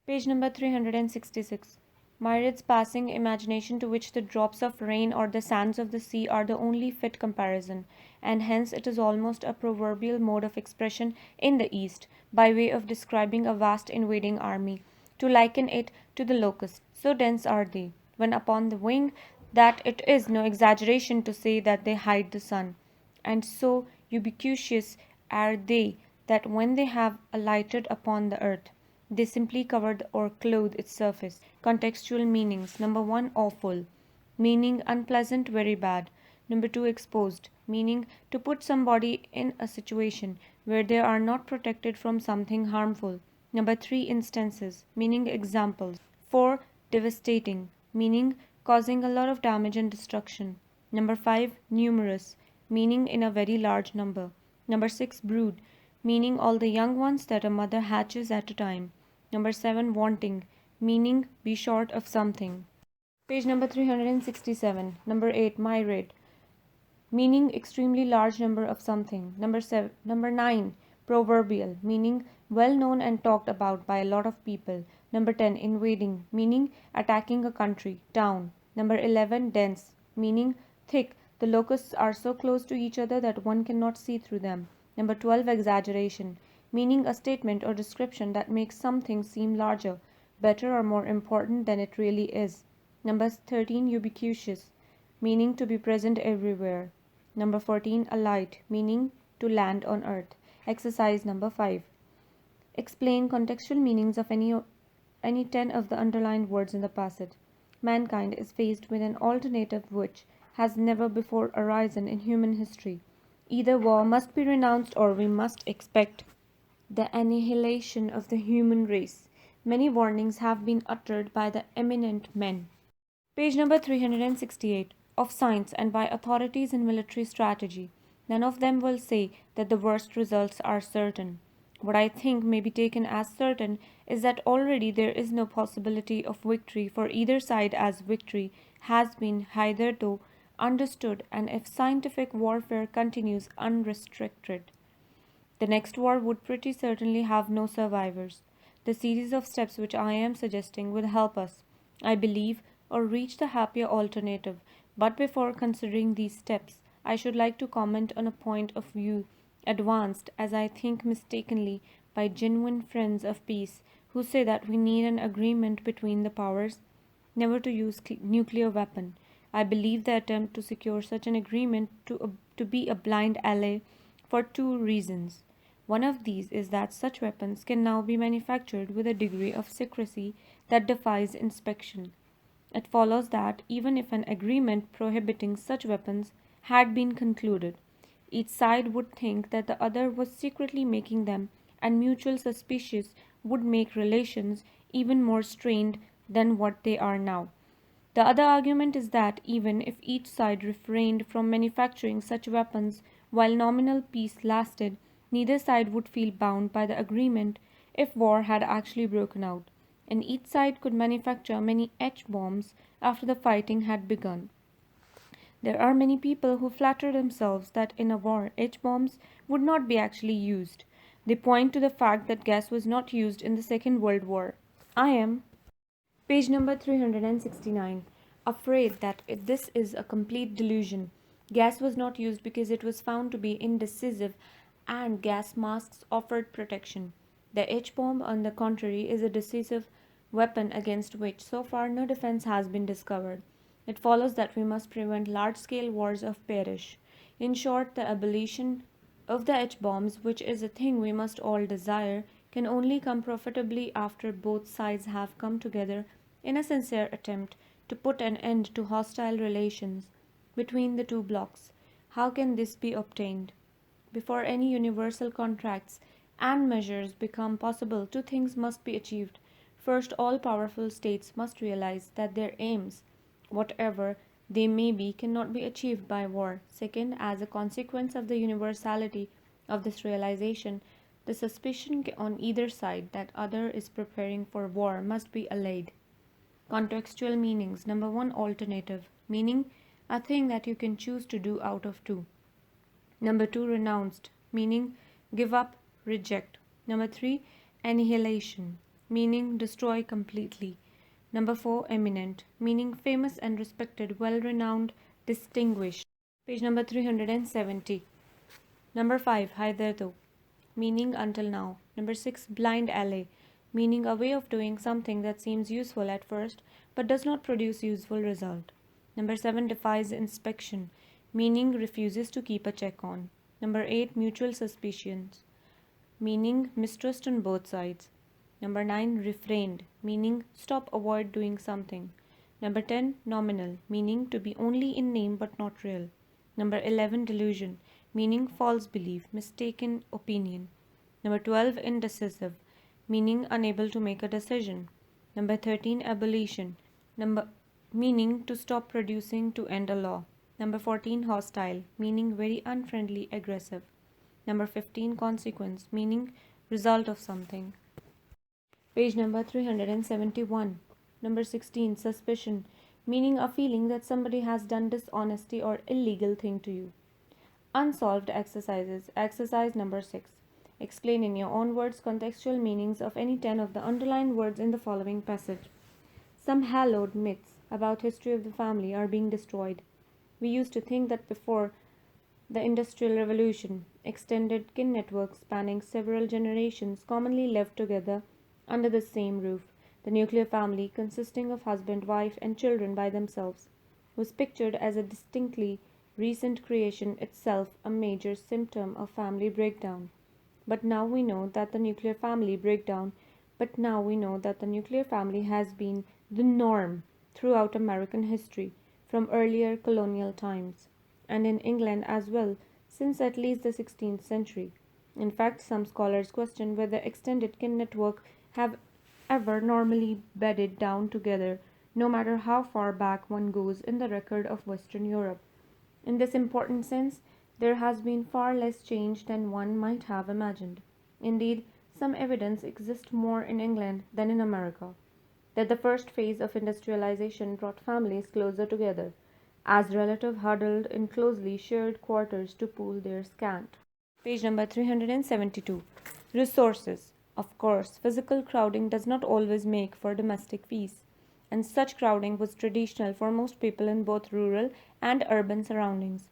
Page number 366. Myriad's passing imagination to which the drops of rain or the sands of the sea are the only fit comparison, and hence it is almost a proverbial mode of expression in the East, by way of describing a vast invading army, to liken it to the locust, so dense are they, when upon the wing, that it is no exaggeration to say that they hide the sun, and so ubiquitous are they that when they have alighted upon the earth, they simply cover or clothe its surface. Contextual meanings. Number 1, awful, meaning unpleasant, very bad. Number 2, exposed, meaning to put somebody in a situation where they are not protected from something harmful. Number 3, instances, meaning examples. 4, devastating, meaning causing a lot of damage and destruction. Number 5, numerous, meaning in a very large number. Number 6, brood, meaning all the young ones that a mother hatches at a time. Number 7, wanting, meaning be short of something. Page number 367. Number 8, myriad, meaning extremely large number of something. Number 9, proverbial, meaning well known and talked about by a lot of people. Number 10, invading, meaning attacking a country, town. Number 11, dense, meaning thick. The locusts are so close to each other that one cannot see through them. Number 12, exaggeration, meaning a statement or description that makes something seem larger, better, or more important than it really is. Number 13, ubiquitous, meaning to be present everywhere. Number 14, alight, meaning to land on earth. Exercise number 5. Explain contextual meanings of any 10 of the underlined words in the passage. Mankind is faced with an alternative which has never before arisen in human history. Either war must be renounced or we must expect the annihilation of the human race. Many warnings have been uttered by the eminent men. Page number 368. Of science and by authorities in military strategy. None of them will say that the worst results are certain. What I think may be taken as certain is that already there is no possibility of victory for either side, as victory has been hitherto understood, and if scientific warfare continues unrestricted, the next war would pretty certainly have no survivors. The series of steps which I am suggesting will help us, I believe, or reach the happier alternative. But before considering these steps, I should like to comment on a point of view advanced, as I think mistakenly, by genuine friends of peace who say that we need an agreement between the powers never to use nuclear weapon. I believe the attempt to secure such an agreement to be a blind ally for two reasons. One of these is that such weapons can now be manufactured with a degree of secrecy that defies inspection. It follows that even if an agreement prohibiting such weapons had been concluded, each side would think that the other was secretly making them, and mutual suspicions would make relations even more strained than what they are now. The other argument is that even if each side refrained from manufacturing such weapons while nominal peace lasted, neither side would feel bound by the agreement if war had actually broken out, and each side could manufacture many H-bombs after the fighting had begun. There are many people who flatter themselves that in a war H-bombs would not be actually used. They point to the fact that gas was not used in the Second World War. I am, page number 369, afraid that this is a complete delusion. Gas was not used because it was found to be indecisive and gas masks offered protection. The H-bomb, on the contrary, is a decisive weapon against which so far no defense has been discovered. It follows that we must prevent large-scale wars of perish. In short, the abolition of the H-bombs, which is a thing we must all desire, can only come profitably after both sides have come together in a sincere attempt to put an end to hostile relations between the two blocs. How can this be obtained? Before any universal contracts and measures become possible, two things must be achieved. First, all powerful states must realize that their aims, whatever they may be, cannot be achieved by war. Second, as a consequence of the universality of this realization, the suspicion on either side that other is preparing for war must be allayed. Contextual meanings. Number 1, alternative, meaning a thing that you can choose to do out of two. Number 2, renounced, meaning give up, reject. Number 3, annihilation, meaning destroy completely. Number 4, eminent, meaning famous and respected, well renowned, distinguished. Page number 370. Number 5, hitherto, meaning until now. Number 6, blind alley, meaning a way of doing something that seems useful at first but does not produce useful result. Number 7, defies inspection, meaning refuses to keep a check on. Number 8, mutual suspicions, meaning mistrust on both sides. Number 9, refrained, meaning stop, avoid doing something. Number 10, nominal, meaning to be only in name but not real. Number 11, delusion, meaning false belief, mistaken opinion. Number 12, indecisive, meaning unable to make a decision. Number 13, abolition, meaning to stop producing, to end a law. Number 14, hostile, meaning very unfriendly, aggressive. Number 15, consequence, meaning result of something. Page number 371. Number 16, suspicion, meaning a feeling that somebody has done dishonesty or illegal thing to you. Unsolved exercises. Exercise number 6. Explain in your own words contextual meanings of any 10 of the underlined words in the following passage. Some hallowed myths about history of the family are being destroyed. We used to think that before the Industrial Revolution, extended kin networks spanning several generations commonly lived together under the same roof. The nuclear family, consisting of husband, wife, and children by themselves, was pictured as a distinctly recent creation, itself a major symptom of family breakdown. But now we know that the nuclear family has been the norm throughout American history from earlier colonial times, and in England as well, since at least the 16th century. In fact, some scholars question whether extended kin network have ever normally bedded down together, no matter how far back one goes in the record of Western Europe. In this important sense, there has been far less change than one might have imagined. Indeed, some evidence exists more in England than in America that the first phase of industrialization brought families closer together, as relatives huddled in closely shared quarters to pool their scant. Page number 372. Resources. Of course, physical crowding does not always make for domestic peace, and such crowding was traditional for most people in both rural and urban surroundings.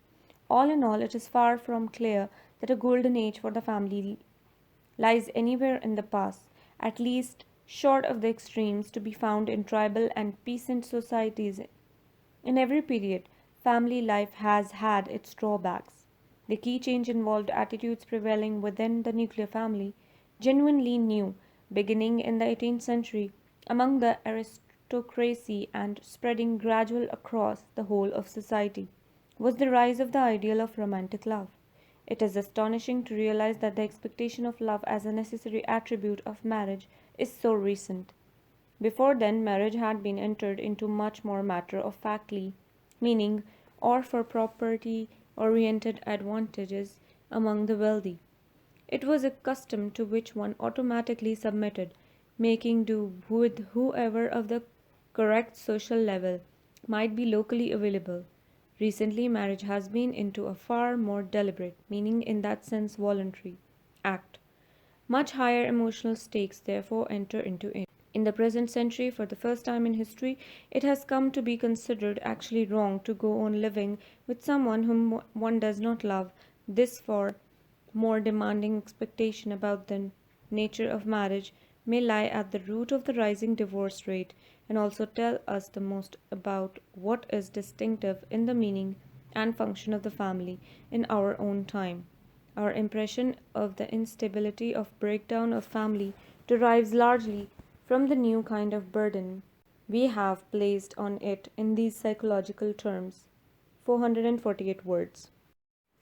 All in all, it is far from clear that a golden age for the family lies anywhere in the past, at least short of the extremes to be found in tribal and peasant societies. In every period, family life has had its drawbacks. The key change involved attitudes prevailing within the nuclear family, genuinely new, beginning in the 18th century among the aristocracy and spreading gradual across the whole of society, was the rise of the ideal of romantic love. It is astonishing to realize that the expectation of love as a necessary attribute of marriage is so recent. Before then, marriage had been entered into much more matter of factly, meaning or for property oriented advantages among the wealthy. It was a custom to which one automatically submitted, making do with whoever of the correct social level might be locally available. Recently, marriage has been into a far more deliberate, meaning in that sense voluntary, act. Much higher emotional stakes therefore enter into it. In the present century, for the first time in history, it has come to be considered actually wrong to go on living with someone whom one does not love. This for more demanding expectation about the nature of marriage may lie at the root of the rising divorce rate, and also tell us the most about what is distinctive in the meaning and function of the family in our own time. Our impression of the instability of breakdown of family derives largely from the new kind of burden we have placed on it in these psychological terms. 448 words.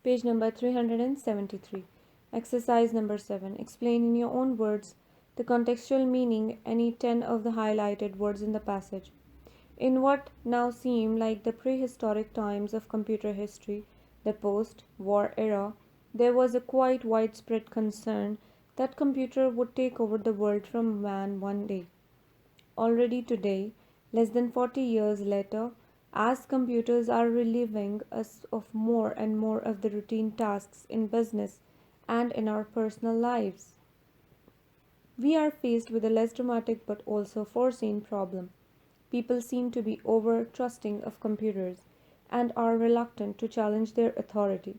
Page number 373. Exercise number 7. Explain in your own words the contextual meaning any 10 of the highlighted words in the passage. In what now seem like the prehistoric times of computer history, the post-war era, there was a quite widespread concern that computer would take over the world from man one day. Already today, less than 40 years later, as computers are relieving us of more and more of the routine tasks in business and in our personal lives, We are faced with a less dramatic but also foreseen problem. People seem to be over trusting of computers and are reluctant to challenge their authority.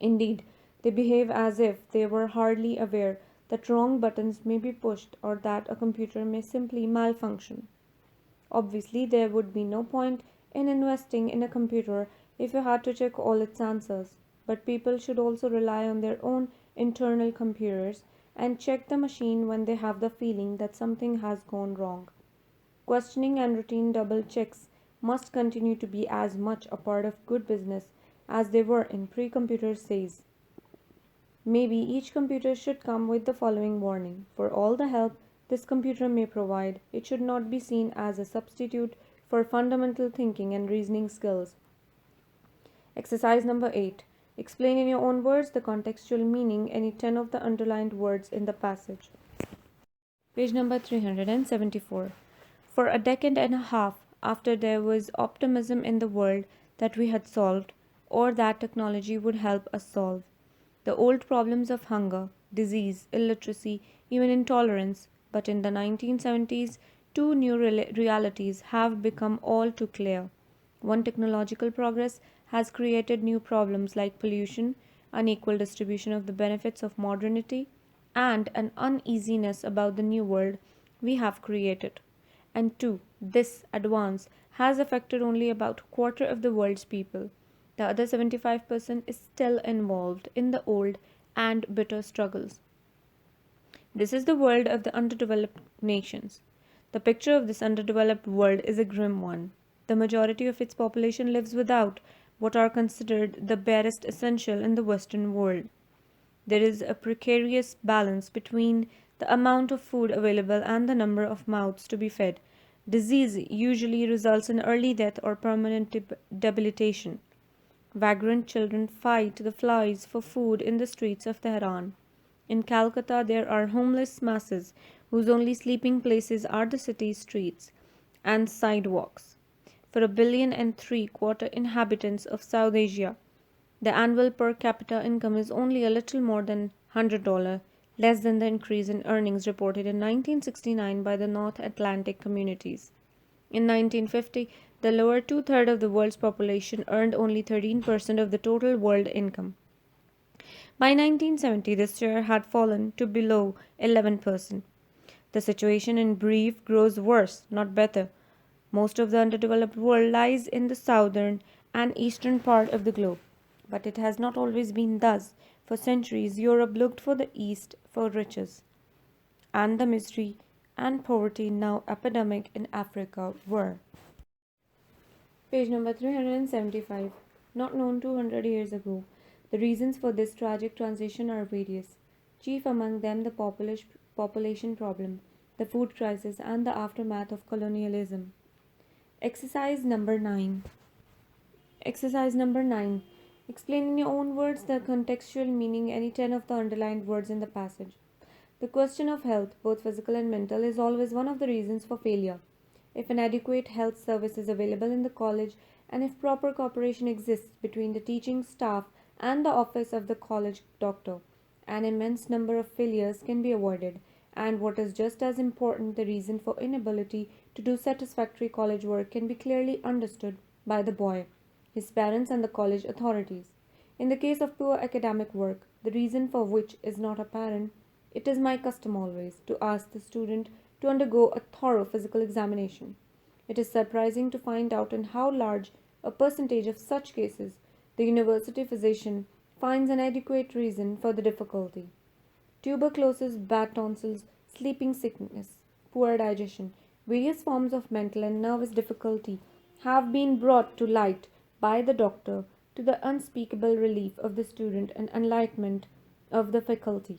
Indeed, they behave as if they were hardly aware that wrong buttons may be pushed or that a computer may simply malfunction. Obviously, there would be no point in investing in a computer if you had to check all its answers, but people should also rely on their own internal computers and check the machine when they have the feeling that something has gone wrong. Questioning and routine double checks must continue to be as much a part of good business as they were in pre computer days. Maybe each computer should come with the following warning: for all the help this computer may provide, it should not be seen as a substitute for fundamental thinking and reasoning skills. Exercise number 8. Explain in your own words the contextual meaning any 10 of the underlined words in the passage. Page number 374. For a decade and a half after there was optimism in the world that we had solved, or that technology would help us solve, the old problems of hunger, disease, illiteracy, even intolerance, but in the 1970s, two new realities have become all too clear. One, technological progress has created new problems like pollution, unequal distribution of the benefits of modernity, and an uneasiness about the new world we have created. And two, this advance has affected only about a quarter of the world's people. The other 75% is still involved in the old and bitter struggles. This is the world of the underdeveloped nations. The picture of this underdeveloped world is a grim one. The majority of its population lives without what are considered the barest essential in the Western world. There is a precarious balance between the amount of food available and the number of mouths to be fed. Disease usually results in early death or permanent debilitation. Vagrant children fight the flies for food in the streets of Tehran. In Calcutta, there are homeless masses whose only sleeping places are the city streets and sidewalks. For 1.75 billion inhabitants of South Asia, the annual per capita income is only a little more than $100, less than the increase in earnings reported in 1969 by the North Atlantic communities. In 1950, the lower two-thirds of the world's population earned only 13% of the total world income. By 1970, this share had fallen to below 11%. The situation in brief grows worse, not better. Most of the underdeveloped world lies in the southern and eastern part of the globe. But it has not always been thus. For centuries, Europe looked for the East for riches. And the misery and poverty now epidemic in Africa were. Page number 375. Not known 200 years ago. The reasons for this tragic transition are various. Chief among them the population problem, the food crisis, and the aftermath of colonialism. Exercise number 9. Exercise number 9. Explain in your own words the contextual meaning any 10 of the underlined words in the passage. The question of health, both physical and mental, is always one of the reasons for failure. If an adequate health service is available in the college and if proper cooperation exists between the teaching staff and the office of the college doctor, an immense number of failures can be avoided, and what is just as important, the reason for inability to do satisfactory college work can be clearly understood by the boy, his parents, and the college authorities. In the case of poor academic work, the reason for which is not apparent, it is my custom always to ask the student to undergo a thorough physical examination. It is surprising to find out in how large a percentage of such cases the university physician finds an adequate reason for the difficulty. Tuberculosis, bad tonsils, sleeping sickness, poor digestion, various forms of mental and nervous difficulty have been brought to light by the doctor to the unspeakable relief of the student and enlightenment of the faculty.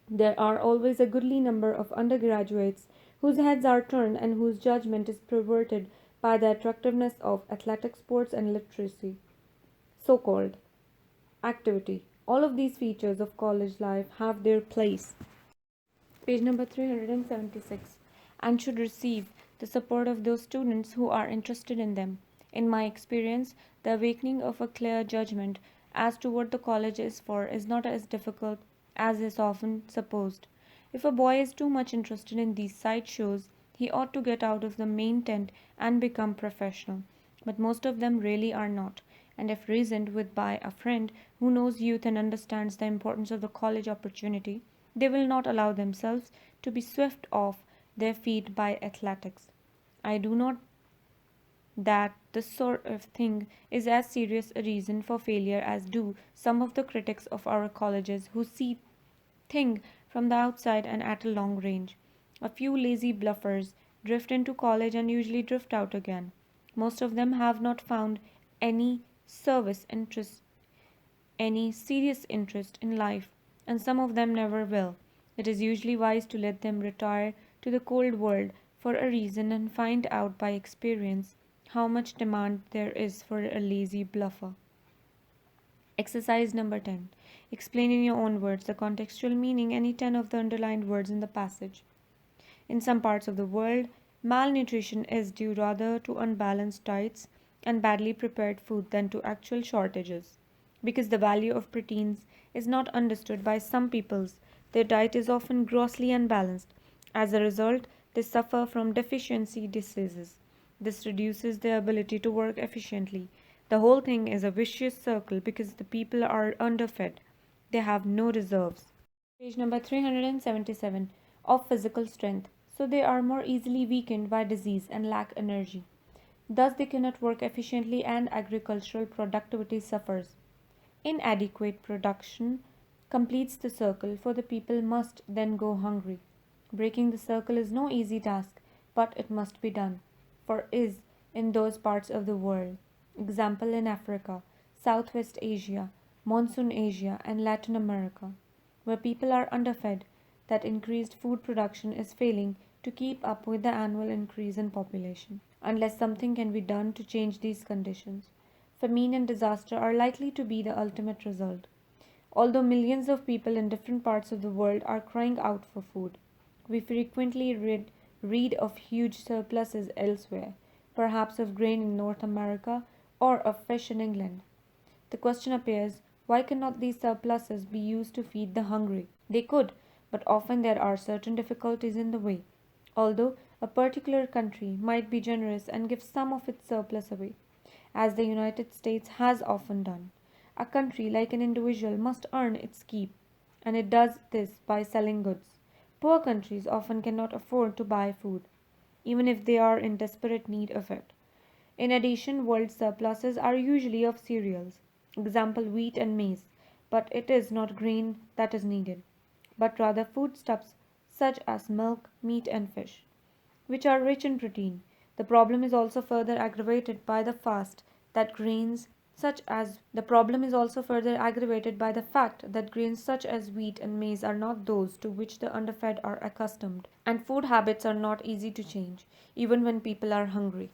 There are always a goodly number of undergraduates whose heads are turned and whose judgment is perverted by the attractiveness of athletic sports and literacy. So-called activity. All of these features of college life have their place. Page number 376. And should receive the support of those students who are interested in them. In my experience, the awakening of a clear judgment as to what the college is for is not as difficult as is often supposed. If a boy is too much interested in these side shows, he ought to get out of the main tent and become professional. But most of them really are not, and if reasoned with by a friend who knows youth and understands the importance of the college opportunity, they will not allow themselves to be swept off their feet by athletics. I do not that this sort of thing is as serious a reason for failure as do some of the critics of our colleges who see things from the outside and at a long range. A few lazy bluffers drift into college and usually drift out again. Most of them have not found any service interest, any serious interest in life, and some of them never will. It is usually wise to let them retire to the cold world for a reason and find out by experience how much demand there is for a lazy bluffer. Exercise number 10. Explain in your own words the contextual meaning any 10 of the underlined words in the passage. In some parts of the world, malnutrition is due rather to unbalanced diets and badly prepared food than to actual shortages. Because the value of proteins is not understood by some peoples, their diet is often grossly unbalanced. As a result, they suffer from deficiency diseases. This reduces their ability to work efficiently. The whole thing is a vicious circle because the people are underfed. They have no reserves. Page number 377 of physical strength. So they are more easily weakened by disease and lack energy. Thus they cannot work efficiently and agricultural productivity suffers. Inadequate production completes the circle, for the people must then go hungry. Breaking the circle is no easy task, but it must be done, for is in those parts of the world, example in Africa, Southwest Asia, Monsoon Asia, and Latin America, where people are underfed, that increased food production is failing to keep up with the annual increase in population, unless something can be done to change these conditions. Famine and disaster are likely to be the ultimate result. Although millions of people in different parts of the world are crying out for food, we frequently read of huge surpluses elsewhere, perhaps of grain in North America or of fish in England. The question appears, why cannot these surpluses be used to feed the hungry? They could, but often there are certain difficulties in the way. Although a particular country might be generous and give some of its surplus away, as the United States has often done, a country like an individual must earn its keep, and it does this by selling goods. Poor countries often cannot afford to buy food, even if they are in desperate need of it. In addition, world surpluses are usually of cereals, example wheat and maize, but it is not grain that is needed, but rather foodstuffs such as milk, meat, and fish, which are rich in protein. The problem is also further aggravated by the fact that grains such as wheat and maize are not those to which the underfed are accustomed, and food habits are not easy to change, even when people are hungry.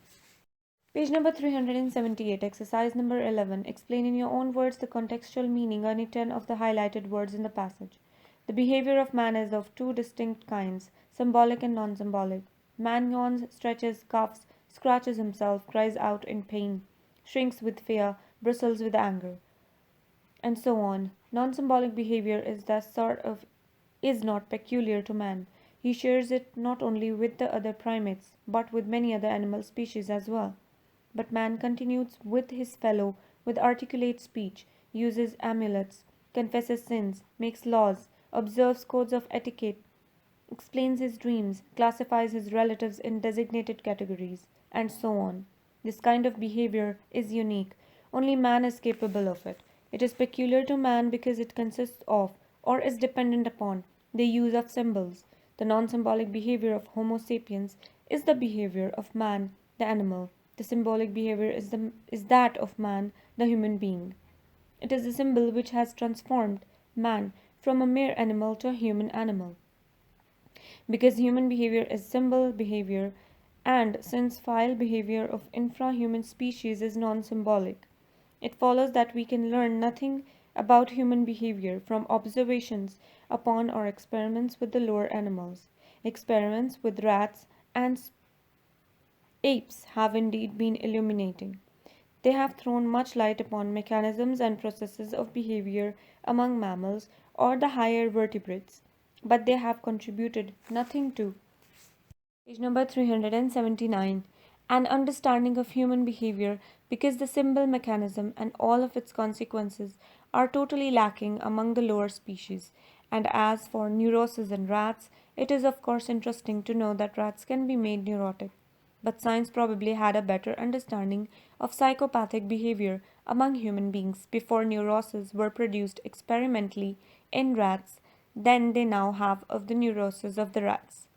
Page number 378, exercise number 11. Explain in your own words the contextual meaning any 10 of the highlighted words in the passage. The behavior of man is of two distinct kinds, symbolic and non symbolic. Man yawns, stretches, coughs, scratches himself, cries out in pain, shrinks with fear, bristles with anger, and so on. Non symbolic behavior is not peculiar to man. He shares it not only with the other primates, but with many other animal species as well. But man continues with his fellow with articulate speech, uses amulets, confesses sins, makes laws, observes codes of etiquette, explains his dreams, classifies his relatives in designated categories, and so on. This kind of behavior is unique. Only man is capable of it. It is peculiar to man because it consists of, or is dependent upon, the use of symbols. The non symbolic behavior of Homo sapiens is the behavior of man, the animal. The symbolic behavior is that of man, the human being. It is the symbol which has transformed man from a mere animal to a human animal. Because human behavior is symbol behavior, and since file behavior of infra-human species is non-symbolic, it follows that we can learn nothing about human behavior from observations upon or experiments with the lower animals. Experiments with rats and apes have indeed been illuminating. They have thrown much light upon mechanisms and processes of behavior among mammals or the higher vertebrates, but they have contributed nothing to. Page number 379. An understanding of human behavior, because the symbol mechanism and all of its consequences are totally lacking among the lower species. And as for neurosis in rats, it is of course interesting to know that rats can be made neurotic. But science probably had a better understanding of psychopathic behavior among human beings before neuroses were produced experimentally in rats than they now have of the neuroses of the rats.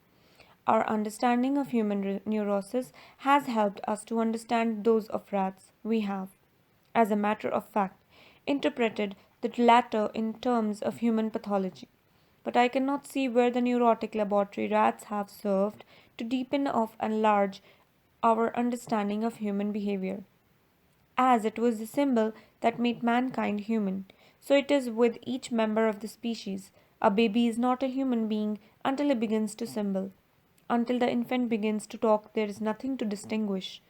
Our understanding of human neuroses has helped us to understand those of rats. We have, as a matter of fact, interpreted the latter in terms of human pathology. But I cannot see where the neurotic laboratory rats have served to deepen or enlarge our understanding of human behavior. As it was the symbol that made mankind human, so it is with each member of the species. A baby is not a human being until he begins to symbol. Until the infant begins to talk, there is nothing to distinguish.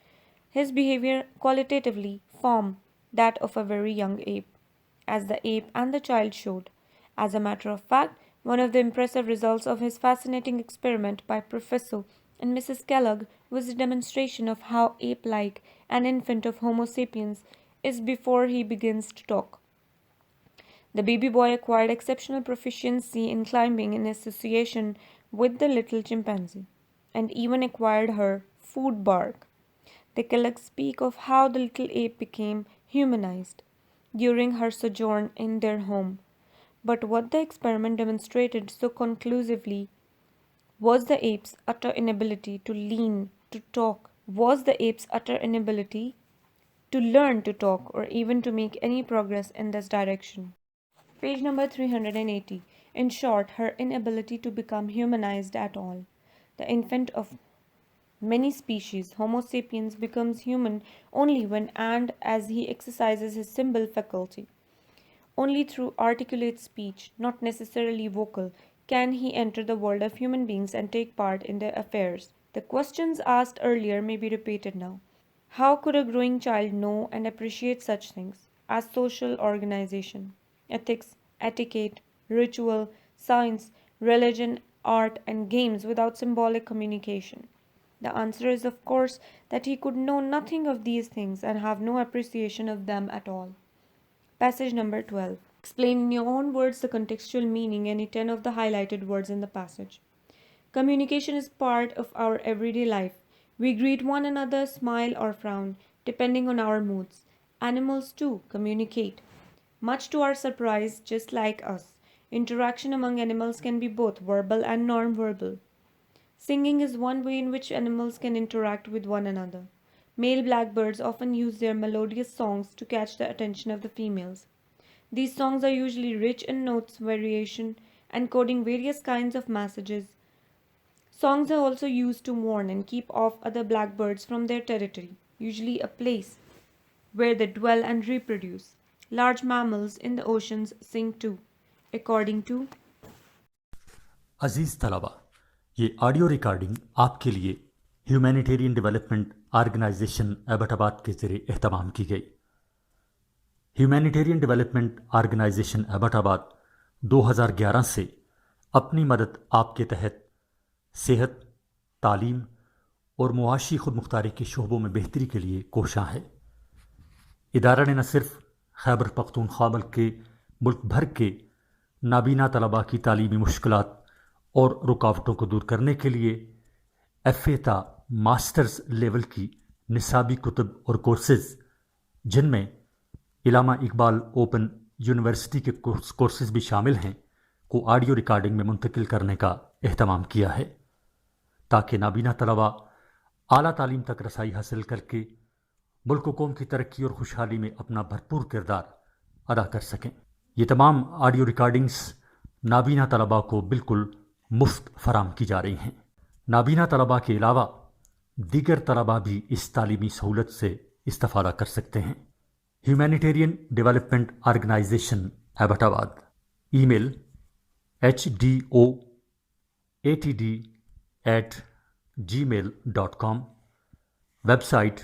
His behavior qualitatively form that of a very young ape, as the ape and the child showed. As a matter of fact, one of the impressive results of his fascinating experiment by Professor and Mrs. Kellogg was a demonstration of how ape-like an infant of Homo sapiens is before he begins to talk. The baby boy acquired exceptional proficiency in climbing in association with the little chimpanzee, and even acquired her food bark. The Kelloggs speak of how the little ape became humanized during her sojourn in their home. But what the experiment demonstrated so conclusively was the ape's utter inability to learn to talk, or even to make any progress in this direction. Page number 380. In short, her inability to become humanized at all. The infant of many species, Homo sapiens, becomes human only when and as he exercises his symbol faculty. Only through articulate speech, not necessarily vocal, can he enter the world of human beings and take part in their affairs. The questions asked earlier may be repeated now. How could a growing child know and appreciate such things as social organization, ethics, etiquette, ritual, science, religion, art, and games without symbolic communication? The answer is, of course, that he could know nothing of these things and have no appreciation of them at all. Passage number 12. Explain in your own words the contextual meaning any 10 of the highlighted words in the passage. Communication is part of our everyday life. We greet one another, smile, or frown, depending on our moods. Animals, too, communicate. Much to our surprise, just like us. Interaction among animals can be both verbal and non-verbal. Singing is one way in which animals can interact with one another. Male blackbirds often use their melodious songs to catch the attention of the females. These songs are usually rich in notes variation, encoding various kinds of messages. Songs are also used to warn and keep off other blackbirds from their territory, usually a place where they dwell and reproduce. Large mammals in the oceans sing too. According to अजीज़ तलबा, ये audio recording आपके लिए humanitarian development organization Abbottabad के ज़रिए एहतमाम की गई। Humanitarian development organization Abbottabad 2011 से अपनी मदद आपके तहत सेहत, तालीम और मुआशी खुद मुख्तारी के शोबों में बेहतरी के लिए कोशां है। इदारा ने न सिर्फ खैबर पख्तूनख्वा बल्कि मुल्क भर के नाबीना तलबा की तालीमी मुश्किलात और रुकावटों को दूर करने के लिए एफ़ए ता मास्टर्स लेवल की निसाबी कुतुब और कोर्सेज़, जिनमें अल्लामा इकबाल ओपन यूनिवर्सिटी के कोर्सेज़ भी शामिल हैं, को ऑडियो रिकॉर्डिंग में मुंतकिल करने का एहतमाम किया है, ताकि नाबीना तलबा आला तालीम तक रसाई हासिल करके मुल्क व कौम की तरक्की और खुशहाली में अपना भरपूर किरदार अदा कर सकें। ये तमाम ऑडियो रिकॉर्डिंग्स नाबीना तलबा को बिल्कुल मुफ्त फराम की जा रही हैं। नाबीना तलबा के अलावा दीगर तलबा भी इस तालीमी सहूलत से इस्तिफ़ादा कर सकते हैं। Humanitarian development organization Abbottabad, email hdoatd@gmail.com, website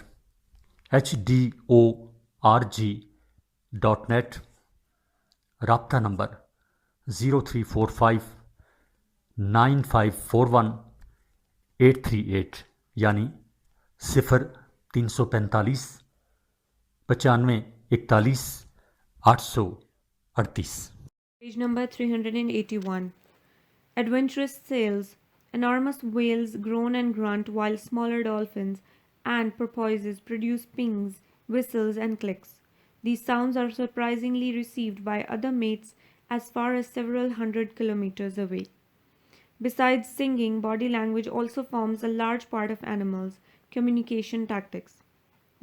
hdorg.net, राब्ता नंबर 0345 9541-838 यानी 0345 9541-838। Page number 381. Adventurous sails. Enormous whales groan and grunt while smaller dolphins and porpoises produce pings, whistles, and clicks. These sounds are surprisingly received by other mates as far as several hundred kilometers away. Besides singing, body language also forms a large part of animals' communication tactics.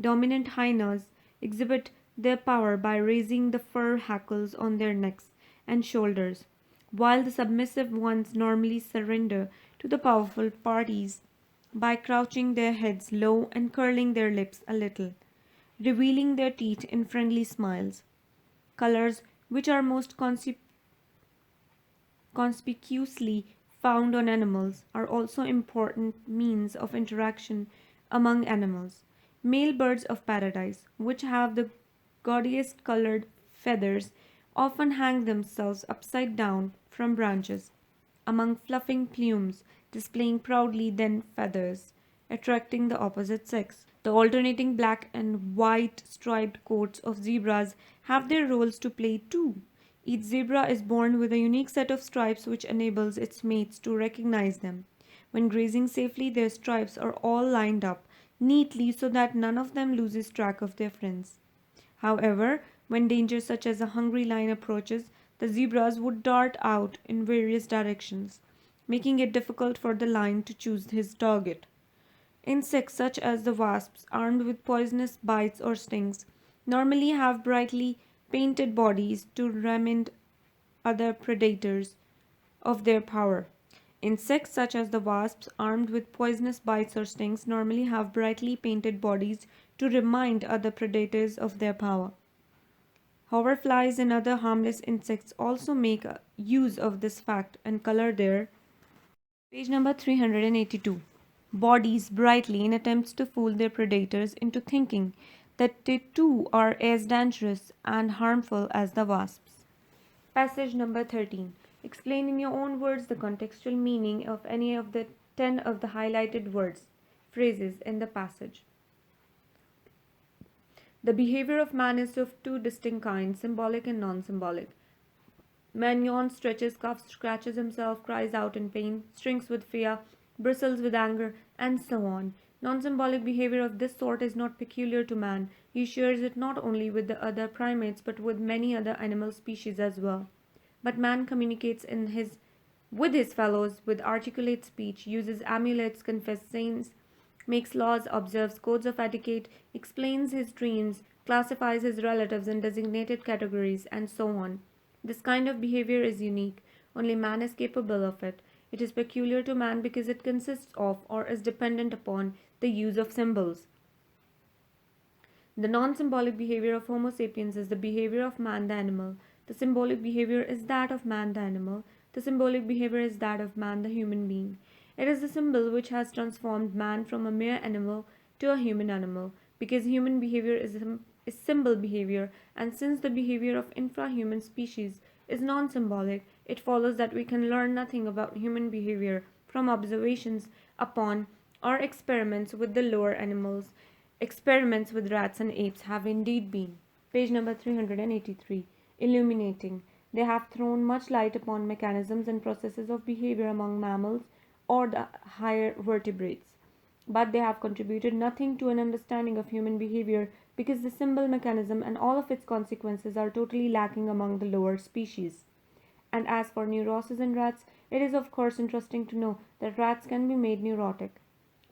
Dominant hyenas exhibit their power by raising the fur hackles on their necks and shoulders, while the submissive ones normally surrender to the powerful parties by crouching their heads low and curling their lips a little, revealing their teeth in friendly smiles. Colors, which are most conspicuously found on animals, are also important means of interaction among animals. Male birds of paradise, which have the gaudiest colored feathers, often hang themselves upside down from branches, among fluffing plumes, displaying proudly then feathers, attracting the opposite sex. The alternating black and white striped coats of zebras have their roles to play too. Each zebra is born with a unique set of stripes which enables its mates to recognize them. When grazing safely, their stripes are all lined up neatly so that none of them loses track of their friends. However, when danger such as a hungry lion approaches, the zebras would dart out in various directions, making it difficult for the lion to choose his target. Insects such as the wasps, armed with poisonous bites or stings, normally have brightly painted bodies to remind other predators of their power. Insects such as the wasps, armed with poisonous bites or stings, normally have brightly painted bodies to remind other predators of their power. Hoverflies and other harmless insects also make use of this fact and color their page number 382 bodies brightly in attempts to fool their predators into thinking that they too are as dangerous and harmful as the wasps. Passage number 13. Explain in your own words the contextual meaning of any of the 10 of the highlighted words, phrases in the passage. The behavior of man is of two distinct kinds, symbolic and non-symbolic. Man yawns, stretches, coughs, scratches himself, cries out in pain, shrinks with fear, bristles with anger, and so on. Non-symbolic behavior of this sort is not peculiar to man. He shares it not only with the other primates but with many other animal species as well. But man communicates with his fellows with articulate speech, uses amulets, confesses sins, makes laws, observes codes of etiquette, explains his dreams, classifies his relatives in designated categories, and so on. This kind of behavior is unique. Only man is capable of it. It is peculiar to man because it consists of or is dependent upon the use of symbols. The non-symbolic behavior of Homo sapiens is the behavior of man the animal. The symbolic behavior is that of man the animal. The symbolic behavior is that of man the human being. It is the symbol which has transformed man from a mere animal to a human animal, because human behavior is symbol behavior, and since the behavior of infrahuman species is non-symbolic, it follows that we can learn nothing about human behavior from observations upon or experiments with the lower animals. Experiments with rats and apes have indeed been. Page number 383. Illuminating. They have thrown much light upon mechanisms and processes of behavior among mammals or the higher vertebrates. But they have contributed nothing to an understanding of human behavior because the symbol mechanism and all of its consequences are totally lacking among the lower species. And as for neuroses in rats, it is of course interesting to know that rats can be made neurotic.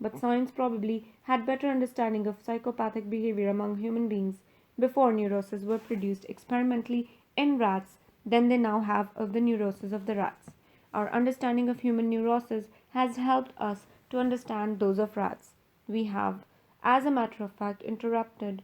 But science probably had better understanding of psychopathic behavior among human beings before neuroses were produced experimentally in rats than they now have of the neuroses of the rats. Our understanding of human neuroses has helped us to understand those of rats. We have, as a matter of fact, interpreted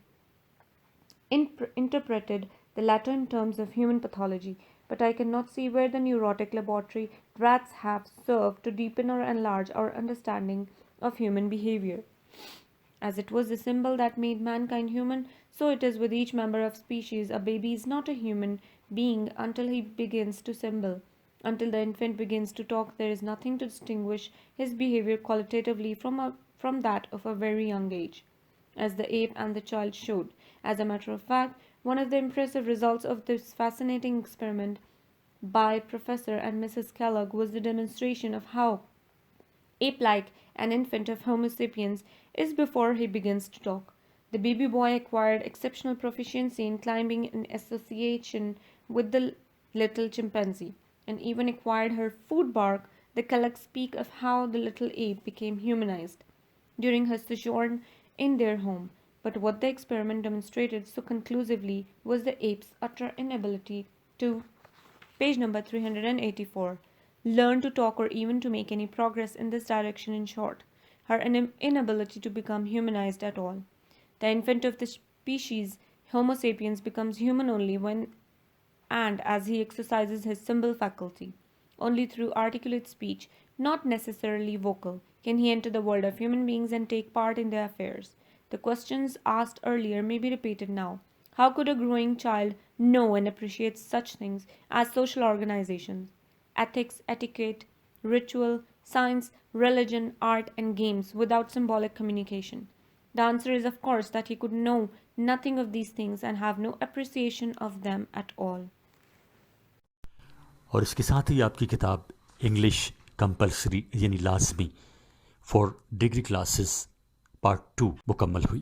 the latter in terms of human pathology, but I cannot see where the neurotic laboratory rats have served to deepen or enlarge our understanding of human behavior. As it was the symbol that made mankind human, so it is with each member of species. A baby is not a human being until he begins to symbol. Until the infant begins to talk, there is nothing to distinguish his behavior qualitatively from that of a very young age, as the ape and the child showed. As a matter of fact, one of the impressive results of this fascinating experiment by Professor and Mrs. Kellogg was the demonstration of how ape-like an infant of Homo sapiens is before he begins to talk. The baby boy acquired exceptional proficiency in climbing in association with the little chimpanzee, and even acquired her food bark. The Kelloggs speak of how the little ape became humanized during her sojourn in their home. But what the experiment demonstrated so conclusively was the ape's utter inability to, page number 384, learn to talk or even to make any progress in this direction. In short, her inability to become humanized at all. The infant of the species Homo sapiens becomes human only when and as he exercises his symbol faculty. Only through articulate speech, not necessarily vocal, can he enter the world of human beings and take part in their affairs. The questions asked earlier may be repeated now. How could a growing child know and appreciate such things as social organizations, ethics, etiquette, ritual, science, religion, art, and games without symbolic communication? The answer is, of course, that he could know nothing of these things and have no appreciation of them at all. और इसके साथ ही आपकी किताब English compulsory यानी लाजमी for degree classes part 2 मुकम्मल हुई।